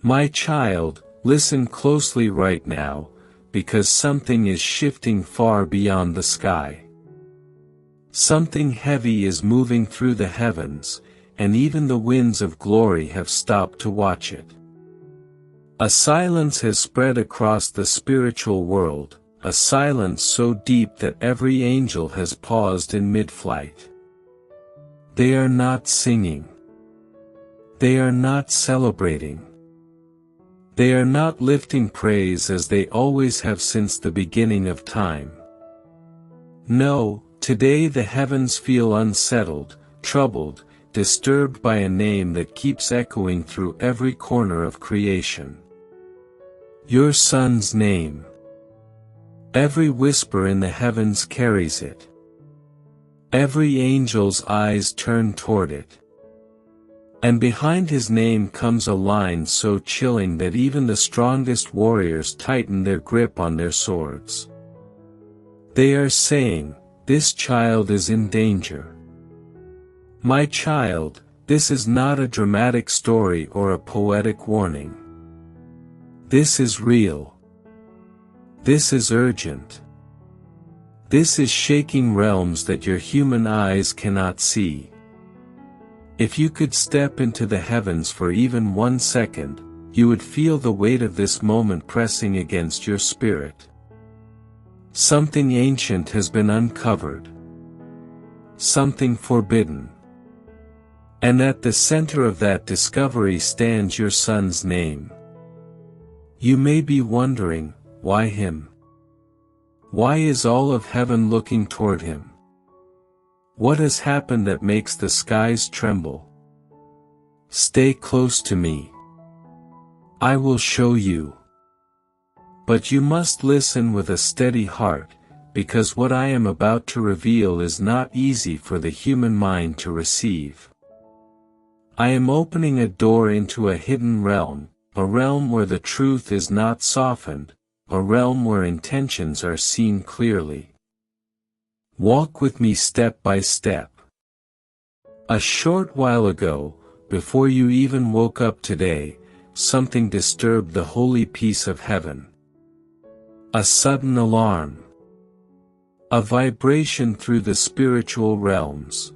My child, listen closely right now, because something is shifting far beyond the sky. Something heavy is moving through the heavens, and even the winds of glory have stopped to watch it. A silence has spread across the spiritual world, a silence so deep that every angel has paused in mid-flight. They are not singing. They are not celebrating. They are not lifting praise as they always have since the beginning of time. No, today the heavens feel unsettled, troubled, disturbed by a name that keeps echoing through every corner of creation. Your Son's name. Every whisper in the heavens carries it. Every angel's eyes turn toward it. And behind his name comes a line so chilling that even the strongest warriors tighten their grip on their swords. They are saying, "This child is in danger." My child, this is not a dramatic story or a poetic warning. This is real. This is urgent. This is shaking realms that your human eyes cannot see. If you could step into the heavens for even 1 second, you would feel the weight of this moment pressing against your spirit. Something ancient has been uncovered. Something forbidden. And at the center of that discovery stands your Son's name. You may be wondering, why him? Why is all of heaven looking toward him? What has happened that makes the skies tremble? Stay close to me. I will show you. But you must listen with a steady heart, because what I am about to reveal is not easy for the human mind to receive. I am opening a door into a hidden realm, a realm where the truth is not softened, a realm where intentions are seen clearly. Walk with me step by step. A short while ago, before you even woke up today, something disturbed the holy peace of heaven. A sudden alarm. A vibration through the spiritual realms.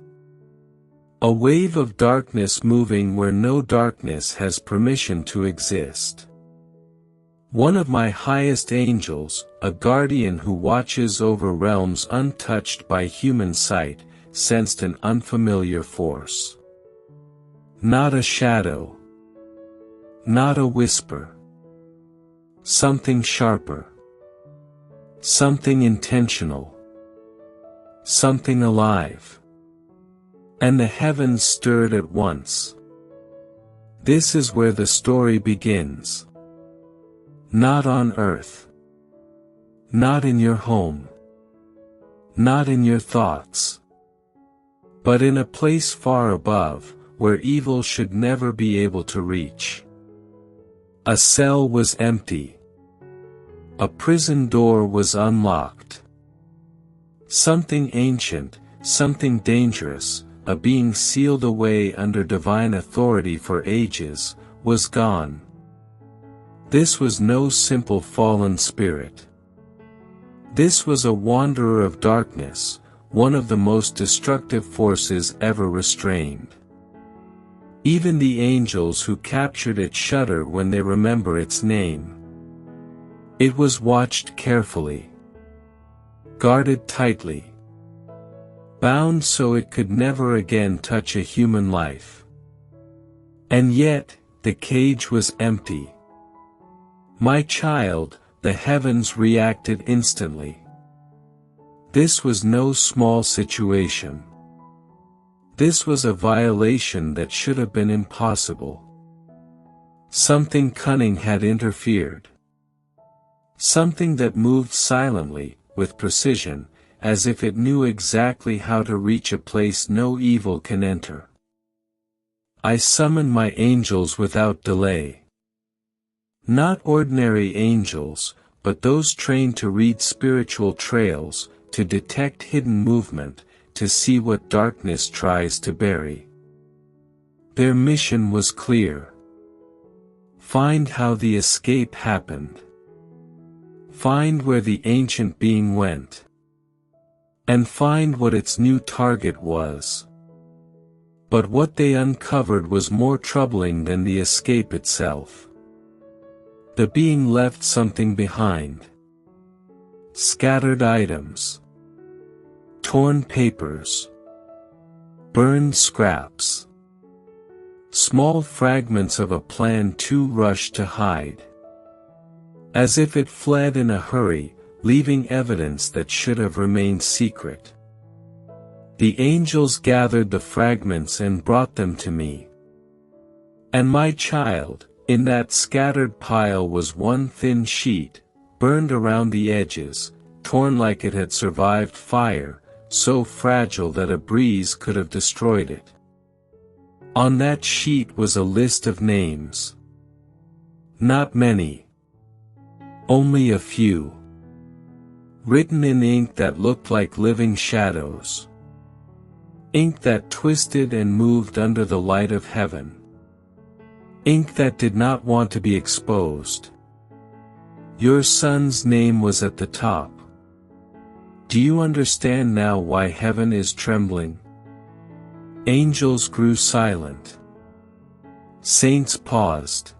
A wave of darkness moving where no darkness has permission to exist. One of my highest angels, a guardian who watches over realms untouched by human sight, sensed an unfamiliar force. Not a shadow. Not a whisper. Something sharper. Something intentional. Something alive. And the heavens stirred at once. This is where the story begins. Not on earth. Not in your home. Not in your thoughts. But in a place far above, where evil should never be able to reach. A cell was empty. A prison door was unlocked. Something ancient, something dangerous, a being sealed away under divine authority for ages, was gone. This was no simple fallen spirit. This was a wanderer of darkness, one of the most destructive forces ever restrained. Even the angels who captured it shudder when they remember its name. It was watched carefully. Guarded tightly. Bound so it could never again touch a human life. And yet, the cage was empty. My child, the heavens reacted instantly. This was no small situation. This was a violation that should have been impossible. Something cunning had interfered. Something that moved silently, with precision, as if it knew exactly how to reach a place no evil can enter. I summoned my angels without delay. Not ordinary angels, but those trained to read spiritual trails, to detect hidden movement, to see what darkness tries to bury. Their mission was clear. Find how the escape happened. Find where the ancient being went. And find what its new target was. But what they uncovered was more troubling than the escape itself. The being left something behind. Scattered items. Torn papers. Burned scraps. Small fragments of a plan too rushed to hide. As if it fled in a hurry, leaving evidence that should have remained secret. The angels gathered the fragments and brought them to me. And my child, in that scattered pile was one thin sheet, burned around the edges, torn like it had survived fire, so fragile that a breeze could have destroyed it. On that sheet was a list of names. Not many. Only a few. Written in ink that looked like living shadows. Ink that twisted and moved under the light of heaven. Ink that did not want to be exposed. Your son's name was at the top. Do you understand now why heaven is trembling? Angels grew silent. Saints paused.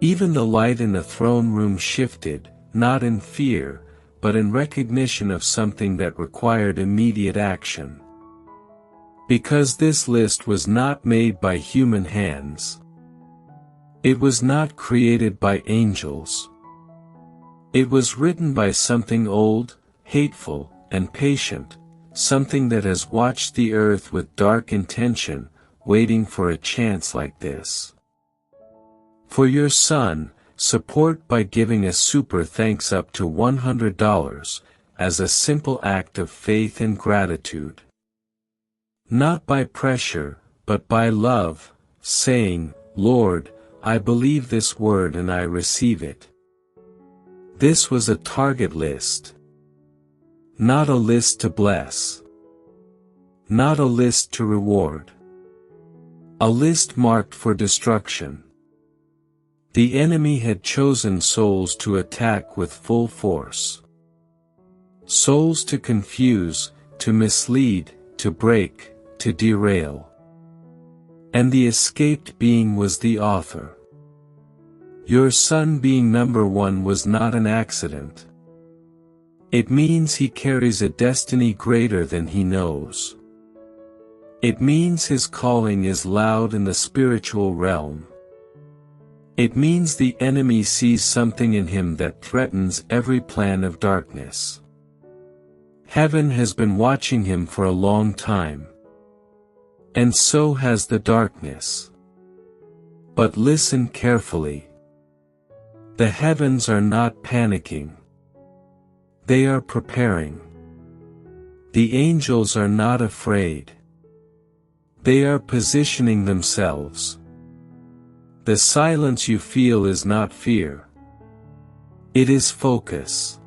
Even the light in the throne room shifted, not in fear, but in recognition of something that required immediate action. Because this list was not made by human hands. It was not created by angels. It was written by something old, hateful, and patient, something that has watched the earth with dark intention, waiting for a chance like this. For your son, support by giving a super thanks up to $100, as a simple act of faith and gratitude. Not by pressure, but by love, saying, Lord, I believe this word and I receive it. This was a target list. Not a list to bless. Not a list to reward. A list marked for destruction. The enemy had chosen souls to attack with full force. Souls to confuse, to mislead, to break, to derail. And the escaped being was the author. Your son being number one was not an accident. It means he carries a destiny greater than he knows. It means his calling is loud in the spiritual realm. It means the enemy sees something in him that threatens every plan of darkness. Heaven has been watching him for a long time. And so has the darkness. But listen carefully. The heavens are not panicking. They are preparing. The angels are not afraid. They are positioning themselves. The silence you feel is not fear. It is focus.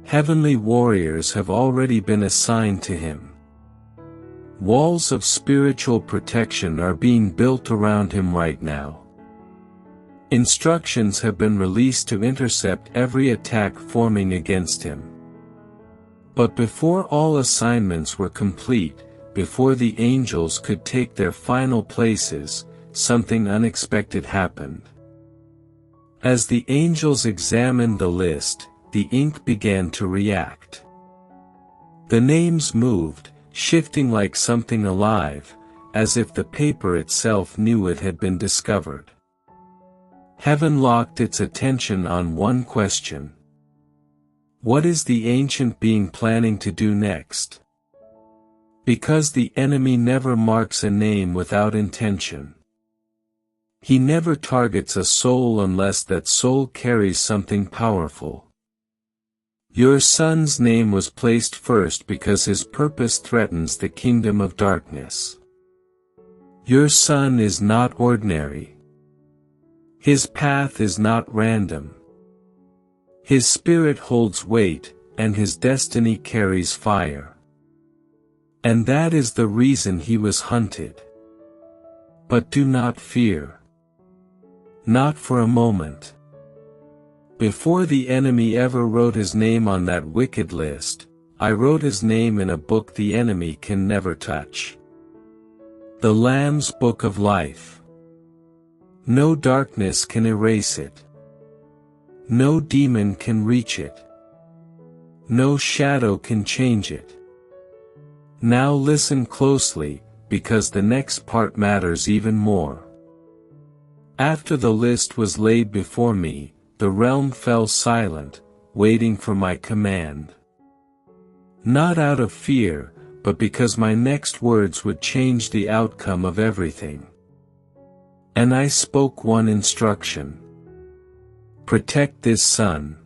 Heavenly warriors have already been assigned to him. Walls of spiritual protection are being built around him right now. Instructions have been released to intercept every attack forming against him. But before all assignments were complete, before the angels could take their final places, something unexpected happened. As the angels examined the list, the ink began to react. The names moved, shifting like something alive, as if the paper itself knew it had been discovered. Heaven locked its attention on one question. What is the ancient being planning to do next? Because the enemy never marks a name without intention. He never targets a soul unless that soul carries something powerful. Your son's name was placed first because his purpose threatens the kingdom of darkness. Your son is not ordinary. His path is not random. His spirit holds weight, and his destiny carries fire. And that is the reason he was hunted. But do not fear. Not for a moment. Before the enemy ever wrote his name on that wicked list, I wrote his name in a book the enemy can never touch. The Lamb's Book of Life. No darkness can erase it. No demon can reach it. No shadow can change it. Now listen closely, because the next part matters even more. After the list was laid before me, the realm fell silent, waiting for my command. Not out of fear, but because my next words would change the outcome of everything. And I spoke one instruction. Protect this son.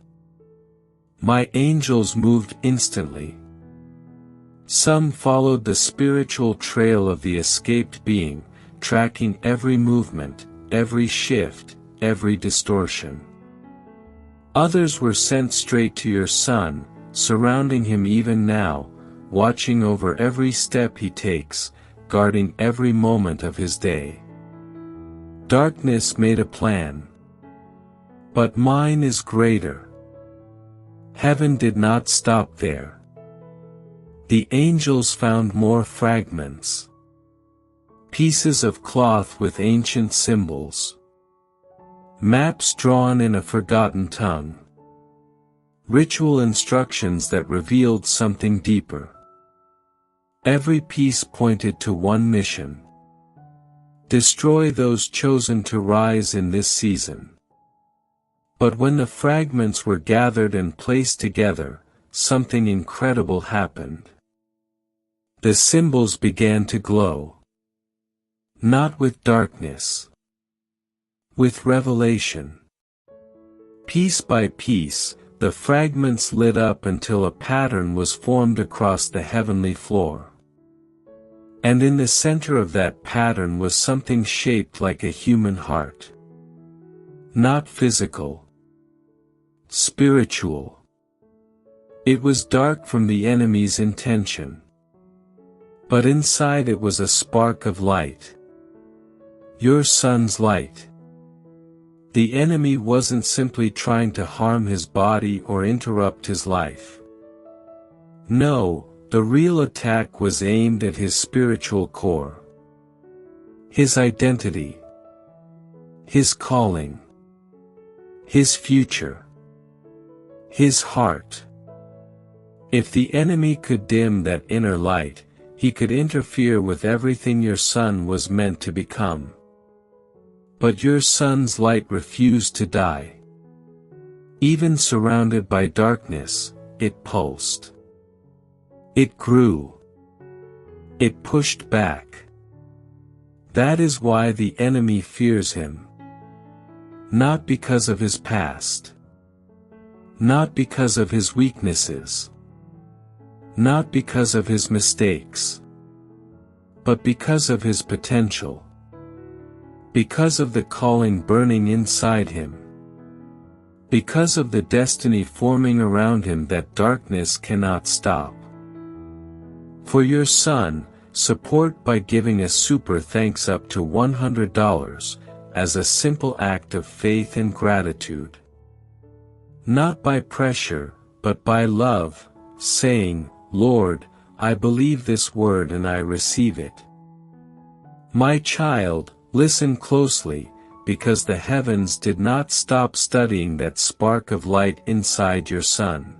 My angels moved instantly. Some followed the spiritual trail of the escaped being, tracking every movement, every shift, every distortion. Others were sent straight to your son, surrounding him even now, watching over every step he takes, guarding every moment of his day. Darkness made a plan. But mine is greater. Heaven did not stop there. The angels found more fragments. Pieces of cloth with ancient symbols. Maps drawn in a forgotten tongue. Ritual instructions that revealed something deeper. Every piece pointed to one mission. Destroy those chosen to rise in this season. But when the fragments were gathered and placed together, something incredible happened. The symbols began to glow. Not with darkness. With revelation. Piece by piece, the fragments lit up until a pattern was formed across the heavenly floor. And in the center of that pattern was something shaped like a human heart. Not physical. Spiritual. It was dark from the enemy's intention. But inside it was a spark of light. Your son's light. The enemy wasn't simply trying to harm his body or interrupt his life. No, the real attack was aimed at his spiritual core. His identity. His calling. His future. His heart. If the enemy could dim that inner light, he could interfere with everything your son was meant to become. But your son's light refused to die. Even surrounded by darkness, it pulsed. It grew. It pushed back. That is why the enemy fears him. Not because of his past. Not because of his weaknesses. Not because of his mistakes. But because of his potential. Because of the calling burning inside him. Because of the destiny forming around him that darkness cannot stop. For your son, support by giving a super thanks up to $100, as a simple act of faith and gratitude. Not by pressure, but by love, saying, Lord, I believe this word and I receive it. My child, listen closely, because the heavens did not stop studying that spark of light inside your son.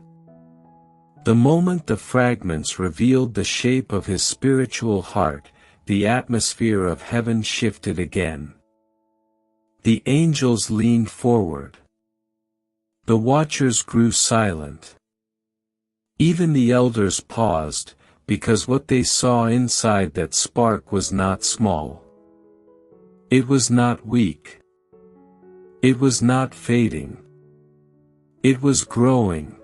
The moment the fragments revealed the shape of his spiritual heart, the atmosphere of heaven shifted again. The angels leaned forward. The watchers grew silent. Even the elders paused, because what they saw inside that spark was not small. It was not weak. It was not fading. It was growing.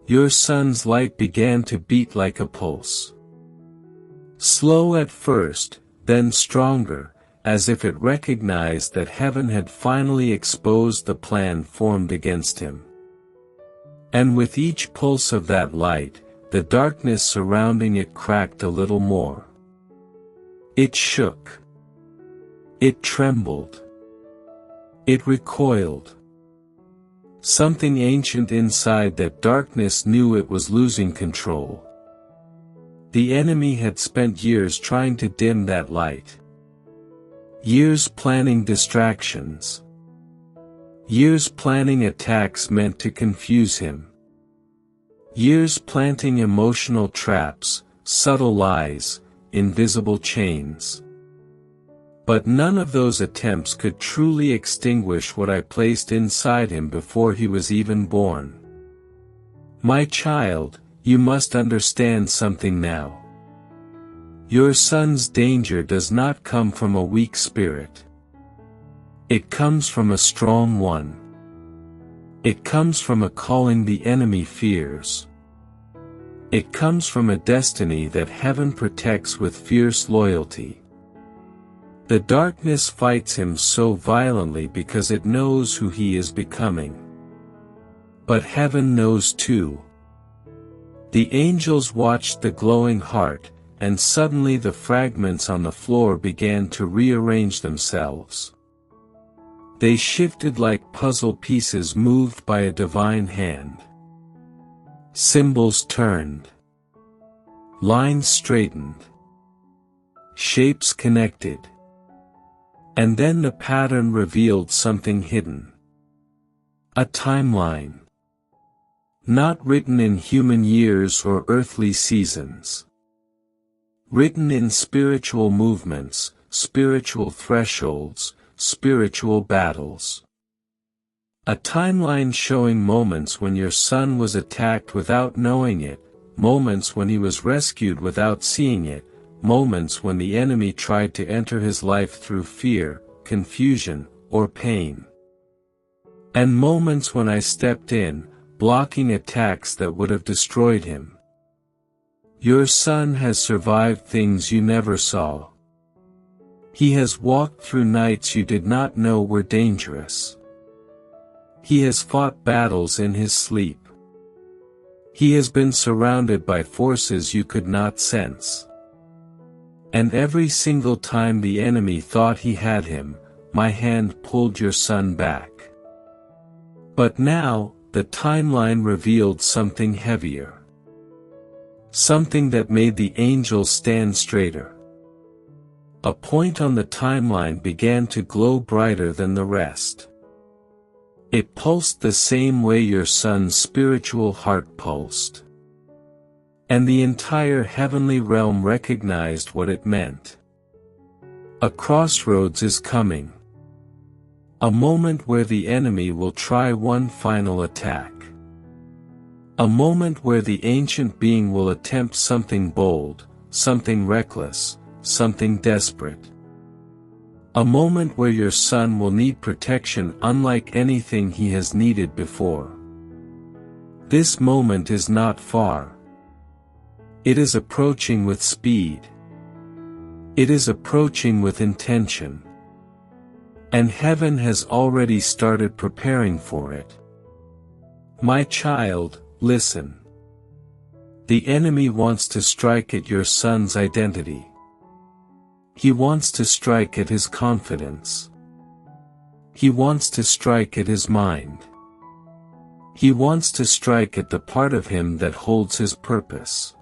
Your son's light began to beat like a pulse. Slow at first, then stronger, as if it recognized that heaven had finally exposed the plan formed against him. And with each pulse of that light, the darkness surrounding it cracked a little more. It shook. It trembled. It recoiled. Something ancient inside that darkness knew it was losing control. The enemy had spent years trying to dim that light. Years planning distractions. Years planning attacks meant to confuse him. Years planting emotional traps, subtle lies, invisible chains. But none of those attempts could truly extinguish what I placed inside him before he was even born. My child, you must understand something now. Your son's danger does not come from a weak spirit. It comes from a strong one. It comes from a calling the enemy fears. It comes from a destiny that heaven protects with fierce loyalty. The darkness fights him so violently because it knows who he is becoming. But heaven knows too. The angels watched the glowing heart, and suddenly the fragments on the floor began to rearrange themselves. They shifted like puzzle pieces moved by a divine hand. Symbols turned. Lines straightened. Shapes connected. And then the pattern revealed something hidden. A timeline. Not written in human years or earthly seasons. Written in spiritual movements, spiritual thresholds, spiritual battles. A timeline showing moments when your son was attacked without knowing it, moments when he was rescued without seeing it, moments when the enemy tried to enter his life through fear, confusion, or pain. And moments when I stepped in, blocking attacks that would have destroyed him. Your son has survived things you never saw. He has walked through nights you did not know were dangerous. He has fought battles in his sleep. He has been surrounded by forces you could not sense. And every single time the enemy thought he had him, my hand pulled your son back. But now, the timeline revealed something heavier. Something that made the angels stand straighter. A point on the timeline began to glow brighter than the rest. It pulsed the same way your son's spiritual heart pulsed. And the entire heavenly realm recognized what it meant. A crossroads is coming. A moment where the enemy will try one final attack. A moment where the ancient being will attempt something bold, something reckless, something desperate. A moment where your son will need protection unlike anything he has needed before. This moment is not far. It is approaching with speed. It is approaching with intention. And heaven has already started preparing for it. My child, listen. The enemy wants to strike at your son's identity. He wants to strike at his confidence. He wants to strike at his mind. He wants to strike at the part of him that holds his purpose.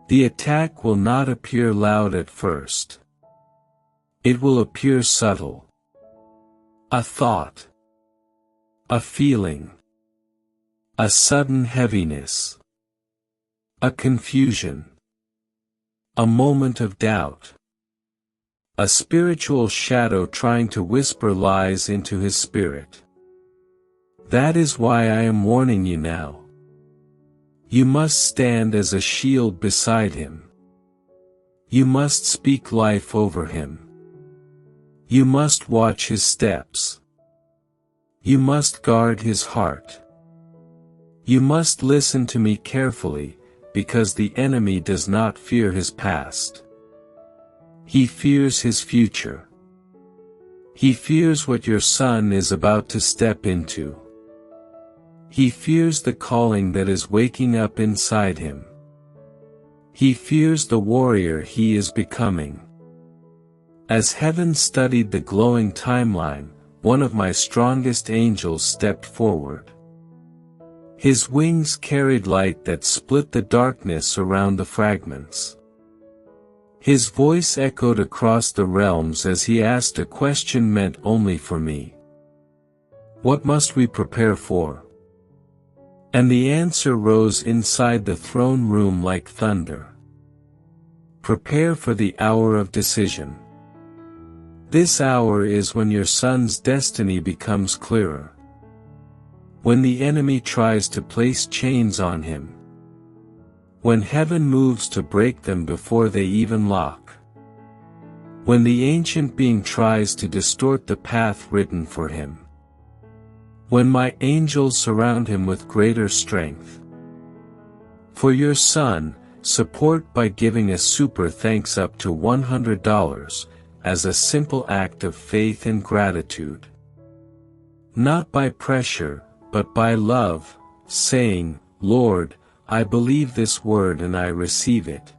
The attack will not appear loud at first. It will appear subtle. A thought. A feeling. A sudden heaviness. A confusion. A moment of doubt. A spiritual shadow trying to whisper lies into his spirit. That is why I am warning you now. You must stand as a shield beside him. You must speak life over him. You must watch his steps. You must guard his heart. You must listen to me carefully, because the enemy does not fear his past. He fears his future. He fears what your son is about to step into. He fears the calling that is waking up inside him. He fears the warrior he is becoming. As heaven studied the glowing timeline, one of my strongest angels stepped forward. His wings carried light that split the darkness around the fragments. His voice echoed across the realms as he asked a question meant only for me. What must we prepare for? And the answer rose inside the throne room like thunder. Prepare for the hour of decision. This hour is when your son's destiny becomes clearer. When the enemy tries to place chains on him. When heaven moves to break them before they even lock. When the ancient being tries to distort the path written for him. When my angels surround him with greater strength. For your son, support by giving a super thanks up to $100, as a simple act of faith and gratitude. Not by pressure, but by love, saying, Lord, I believe this word and I receive it.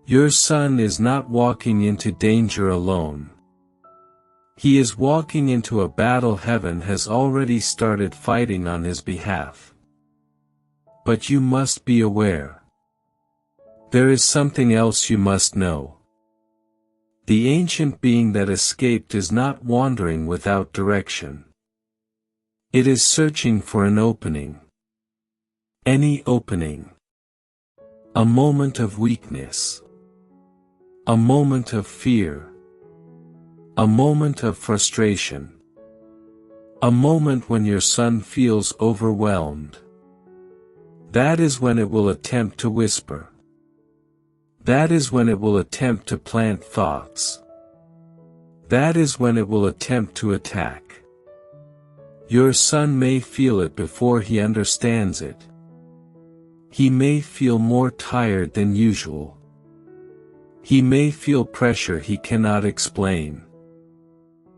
Your son is not walking into danger alone. He is walking into a battle heaven has already started fighting on his behalf. But you must be aware. There is something else you must know. The ancient being that escaped is not wandering without direction. It is searching for an opening. Any opening. A moment of weakness. A moment of fear. A moment of frustration. A moment when your son feels overwhelmed. That is when it will attempt to whisper. That is when it will attempt to plant thoughts. That is when it will attempt to attack. Your son may feel it before he understands it. He may feel more tired than usual. He may feel pressure he cannot explain.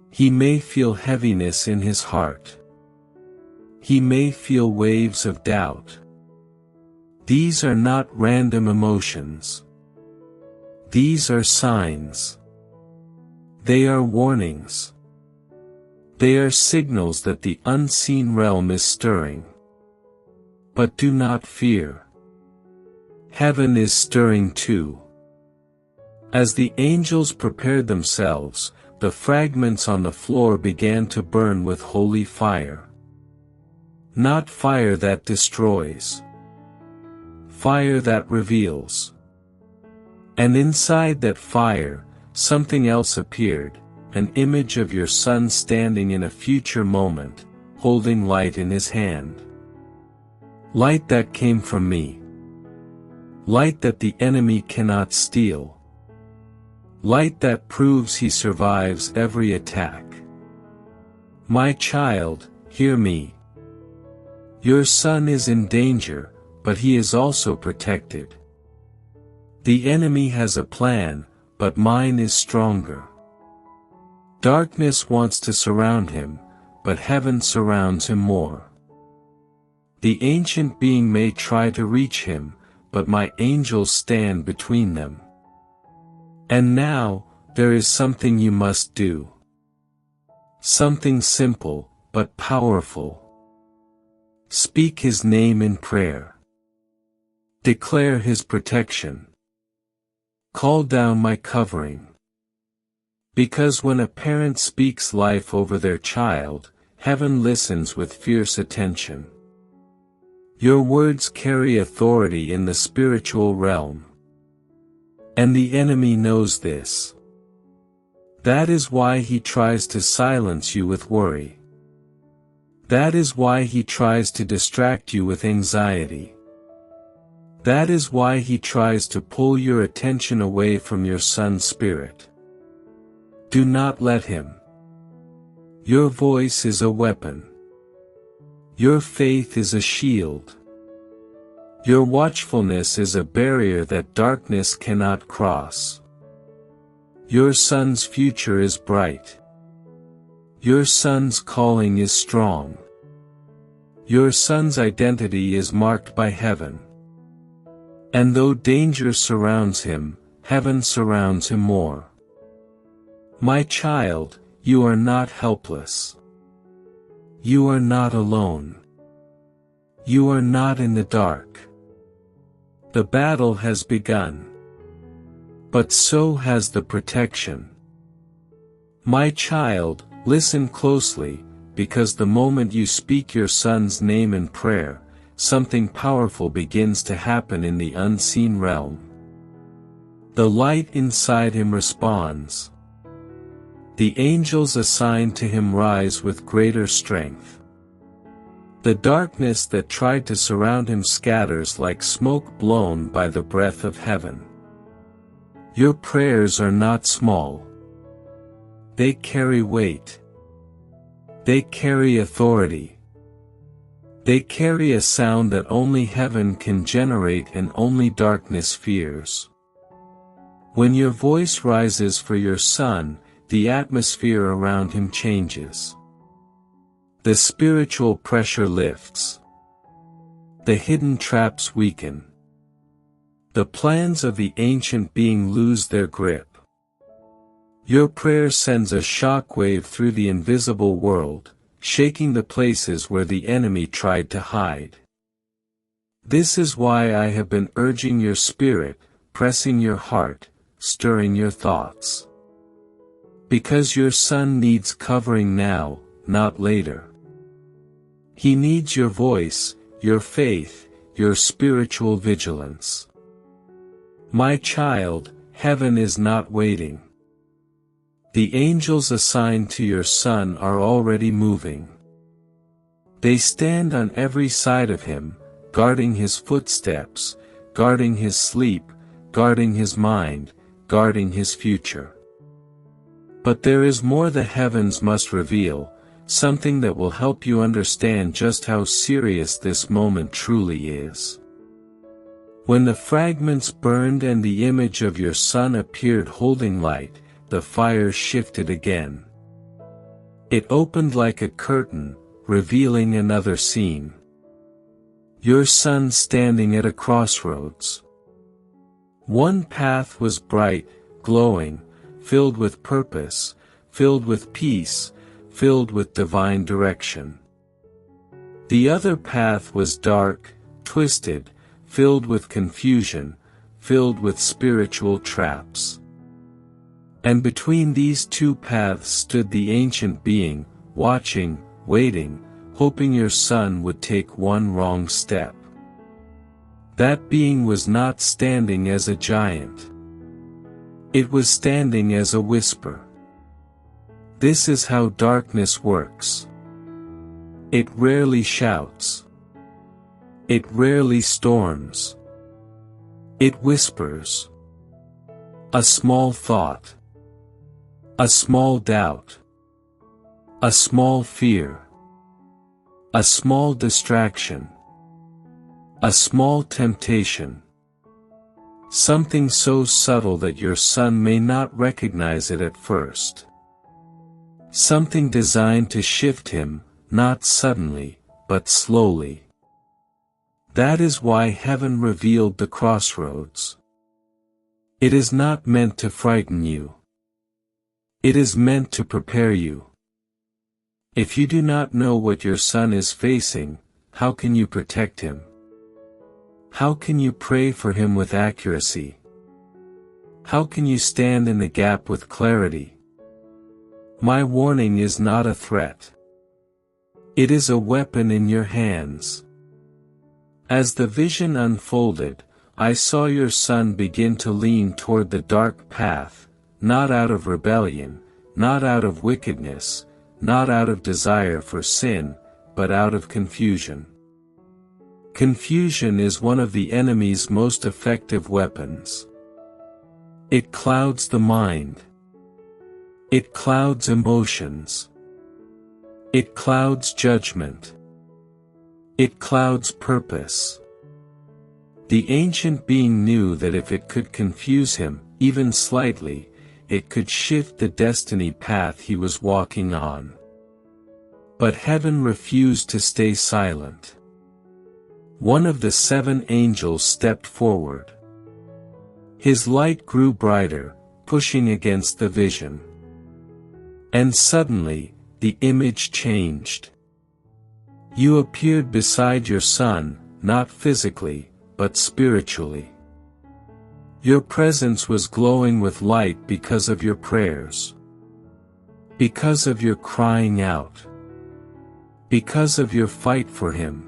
He may feel heaviness in his heart. He may feel waves of doubt. These are not random emotions. These are signs. They are warnings. They are signals that the unseen realm is stirring. But do not fear. Heaven is stirring too. As the angels prepared themselves, the fragments on the floor began to burn with holy fire. Not fire that destroys. Fire that reveals. And inside that fire, something else appeared, an image of your son standing in a future moment, holding light in his hand. Light that came from me. Light that the enemy cannot steal. Light that proves he survives every attack. My child, hear me. Your son is in danger, but he is also protected. The enemy has a plan, but mine is stronger. Darkness wants to surround him, but heaven surrounds him more. The ancient being may try to reach him, but my angels stand between them. And now, there is something you must do. Something simple, but powerful. Speak his name in prayer. Declare his protection. Call down my covering. Because when a parent speaks life over their child, heaven listens with fierce attention. Your words carry authority in the spiritual realm. And the enemy knows this. That is why he tries to silence you with worry. That is why he tries to distract you with anxiety. That is why he tries to pull your attention away from your son's spirit. Do not let him. Your voice is a weapon. Your faith is a shield. Your watchfulness is a barrier that darkness cannot cross. Your son's future is bright. Your son's calling is strong. Your son's identity is marked by heaven. And though danger surrounds him, heaven surrounds him more. My child, you are not helpless. You are not alone. You are not in the dark. The battle has begun. But so has the protection. My child, listen closely, because the moment you speak your son's name in prayer, something powerful begins to happen in the unseen realm. The light inside him responds. The angels assigned to him rise with greater strength. The darkness that tried to surround him scatters like smoke blown by the breath of heaven. Your prayers are not small. They carry weight. They carry authority. They carry a sound that only heaven can generate and only darkness fears. When your voice rises for your son, the atmosphere around him changes. The spiritual pressure lifts. The hidden traps weaken. The plans of the ancient being lose their grip. Your prayer sends a shock wave through the invisible world, shaking the places where the enemy tried to hide. This is why I have been urging your spirit, pressing your heart, stirring your thoughts. Because your son needs covering now, not later. He needs your voice, your faith, your spiritual vigilance. My child, heaven is not waiting. The angels assigned to your son are already moving. They stand on every side of him, guarding his footsteps, guarding his sleep, guarding his mind, guarding his future. But there is more the heavens must reveal, something that will help you understand just how serious this moment truly is. When the fragments burned and the image of your son appeared holding light, the fire shifted again. It opened like a curtain, revealing another scene. Your son standing at a crossroads. One path was bright, glowing, filled with purpose, filled with peace, filled with divine direction. The other path was dark, twisted, filled with confusion, filled with spiritual traps. And between these two paths stood the ancient being, watching, waiting, hoping your son would take one wrong step. That being was not standing as a giant. It was standing as a whisper. This is how darkness works. It rarely shouts. It rarely storms. It whispers. A small thought. A small doubt. A small fear. A small distraction. A small temptation. Something so subtle that your son may not recognize it at first. Something designed to shift him, not suddenly, but slowly. That is why heaven revealed the crossroads. It is not meant to frighten you. It is meant to prepare you. If you do not know what your son is facing, how can you protect him? How can you pray for him with accuracy? How can you stand in the gap with clarity? My warning is not a threat. It is a weapon in your hands. As the vision unfolded, I saw your son begin to lean toward the dark path, not out of rebellion, not out of wickedness, not out of desire for sin, but out of confusion. Confusion is one of the enemy's most effective weapons. It clouds the mind. It clouds emotions. It clouds judgment. It clouds purpose. The ancient being knew that if it could confuse him, even slightly, it could shift the destiny path he was walking on. But heaven refused to stay silent. One of the 7 angels stepped forward. His light grew brighter, pushing against the vision. And suddenly, the image changed. You appeared beside your son, not physically, but spiritually. Your presence was glowing with light because of your prayers. Because of your crying out. Because of your fight for him.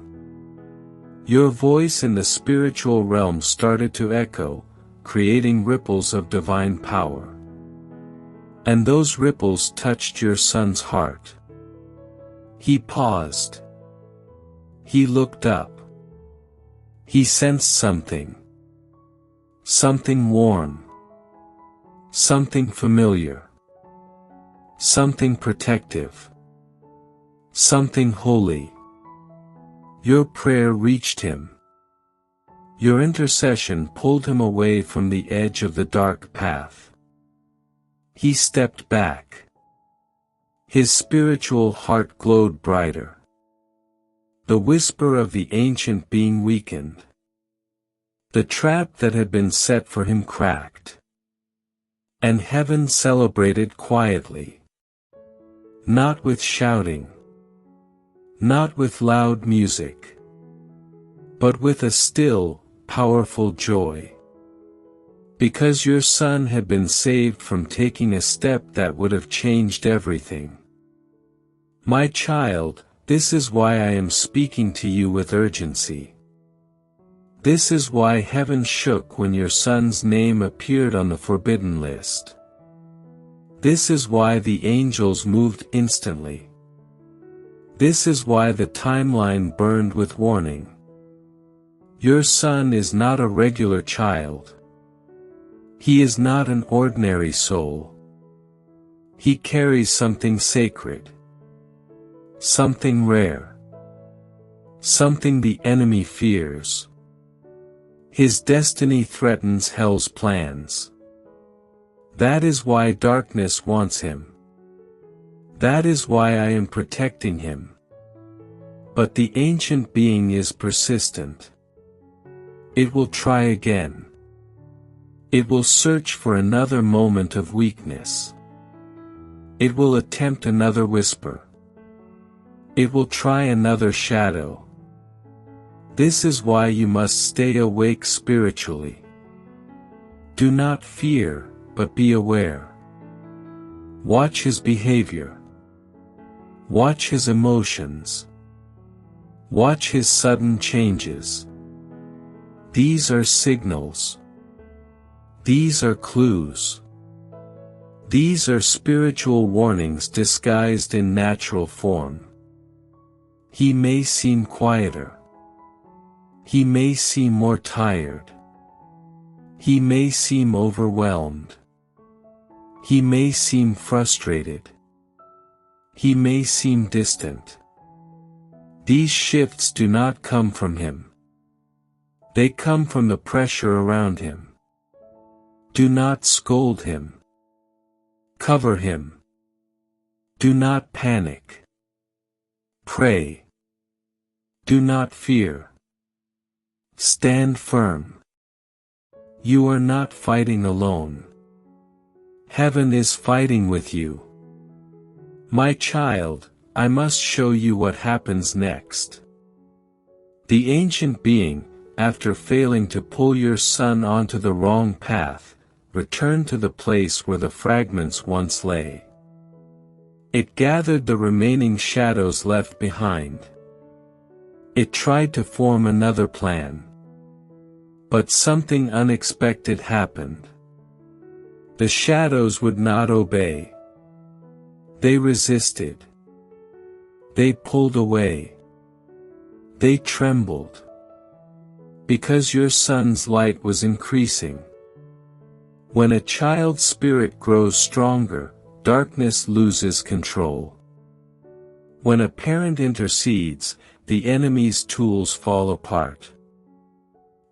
Your voice in the spiritual realm started to echo, creating ripples of divine power. And those ripples touched your son's heart. He paused. He looked up. He sensed something. Something warm. Something familiar. Something protective. Something holy. Your prayer reached him. Your intercession pulled him away from the edge of the dark path. He stepped back. His spiritual heart glowed brighter. The whisper of the ancient being weakened. The trap that had been set for him cracked. And heaven celebrated quietly. Not with shouting. Not with loud music. But with a still, powerful joy. Because your son had been saved from taking a step that would have changed everything. My child, this is why I am speaking to you with urgency. This is why heaven shook when your son's name appeared on the forbidden list. This is why the angels moved instantly. This is why the timeline burned with warning. Your son is not a regular child. He is not an ordinary soul. He carries something sacred. Something rare. Something the enemy fears. His destiny threatens hell's plans. That is why darkness wants him. That is why I am protecting him. But the ancient being is persistent. It will try again. It will search for another moment of weakness. It will attempt another whisper. It will try another shadow. This is why you must stay awake spiritually. Do not fear, but be aware. Watch his behavior. Watch his emotions. Watch his sudden changes. These are signals. These are clues. These are spiritual warnings disguised in natural form. He may seem quieter. He may seem more tired. He may seem overwhelmed. He may seem frustrated. He may seem distant. These shifts do not come from him. They come from the pressure around him. Do not scold him. Cover him. Do not panic. Pray. Do not fear. Stand firm. You are not fighting alone. Heaven is fighting with you. My child, I must show you what happens next. The ancient being, after failing to pull your son onto the wrong path, returned to the place where the fragments once lay. It gathered the remaining shadows left behind. It tried to form another plan. But something unexpected happened. The shadows would not obey. They resisted. They pulled away. They trembled. Because your son's light was increasing. When a child's spirit grows stronger, darkness loses control. When a parent intercedes, the enemy's tools fall apart.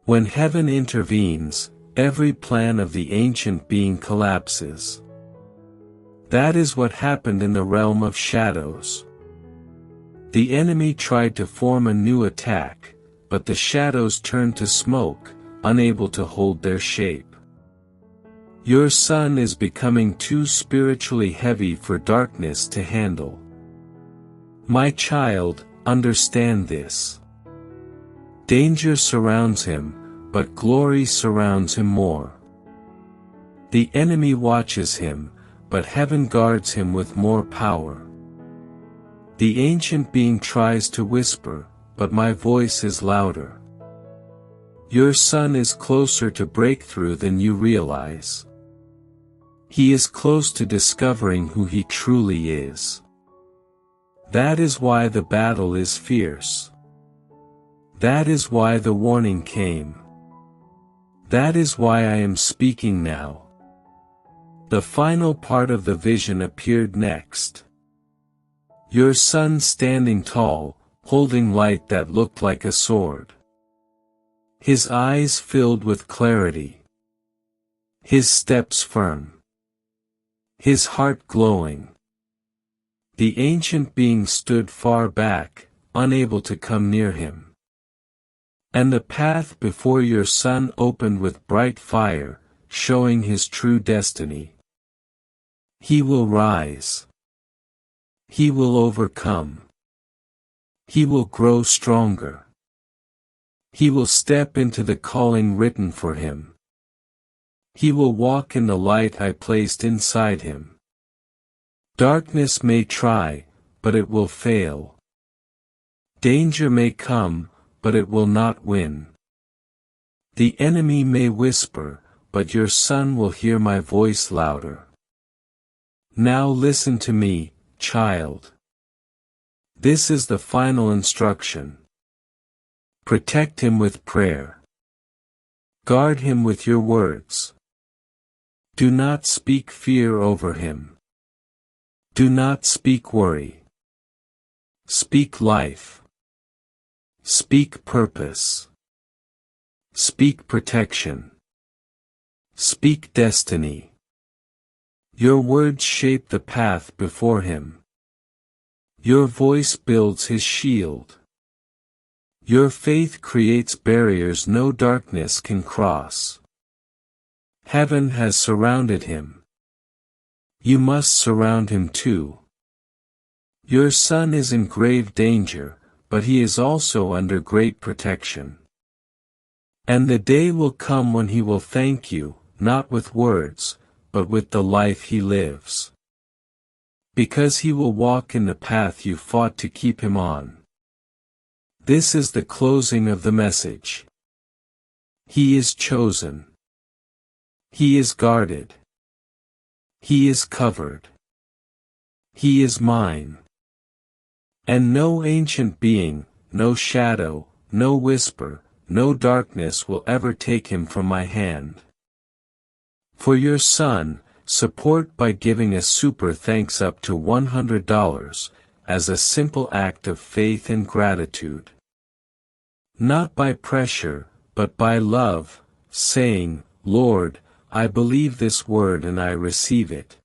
When heaven intervenes, every plan of the ancient being collapses. That is what happened in the realm of shadows. The enemy tried to form a new attack, but the shadows turned to smoke, unable to hold their shape. Your son is becoming too spiritually heavy for darkness to handle. My child, understand this. Danger surrounds him, but glory surrounds him more. The enemy watches him, but heaven guards him with more power. The ancient being tries to whisper, but my voice is louder. Your son is closer to breakthrough than you realize. He is close to discovering who he truly is. That is why the battle is fierce. That is why the warning came. That is why I am speaking now. The final part of the vision appeared next. Your son standing tall, holding light that looked like a sword. His eyes filled with clarity. His steps firm. His heart glowing. The ancient being stood far back, unable to come near him. And the path before your son opened with bright fire, showing his true destiny. He will rise. He will overcome. He will grow stronger. He will step into the calling written for him. He will walk in the light I placed inside him. Darkness may try, but it will fail. Danger may come, but it will not win. The enemy may whisper, but your son will hear my voice louder. Now listen to me, child. This is the final instruction. Protect him with prayer. Guard him with your words. Do not speak fear over him. Do not speak worry. Speak life. Speak purpose. Speak protection. Speak destiny. Your words shape the path before him. Your voice builds his shield. Your faith creates barriers no darkness can cross. Heaven has surrounded him. You must surround him too. Your son is in grave danger, but he is also under great protection. And the day will come when he will thank you, not with words, but with the life he lives. Because he will walk in the path you fought to keep him on. This is the closing of the message. He is chosen. He is guarded. He is covered. He is mine. And no ancient being, no shadow, no whisper, no darkness will ever take him from my hand. For your son, support by giving a super thanks up to $100, as a simple act of faith and gratitude. Not by pressure, but by love, saying, Lord, I believe this word and I receive it.